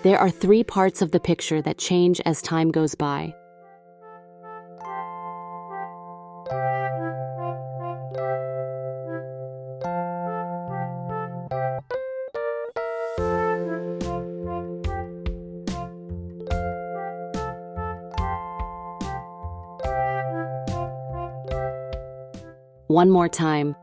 There are 3 parts of the picture that change as time goes by. One more time.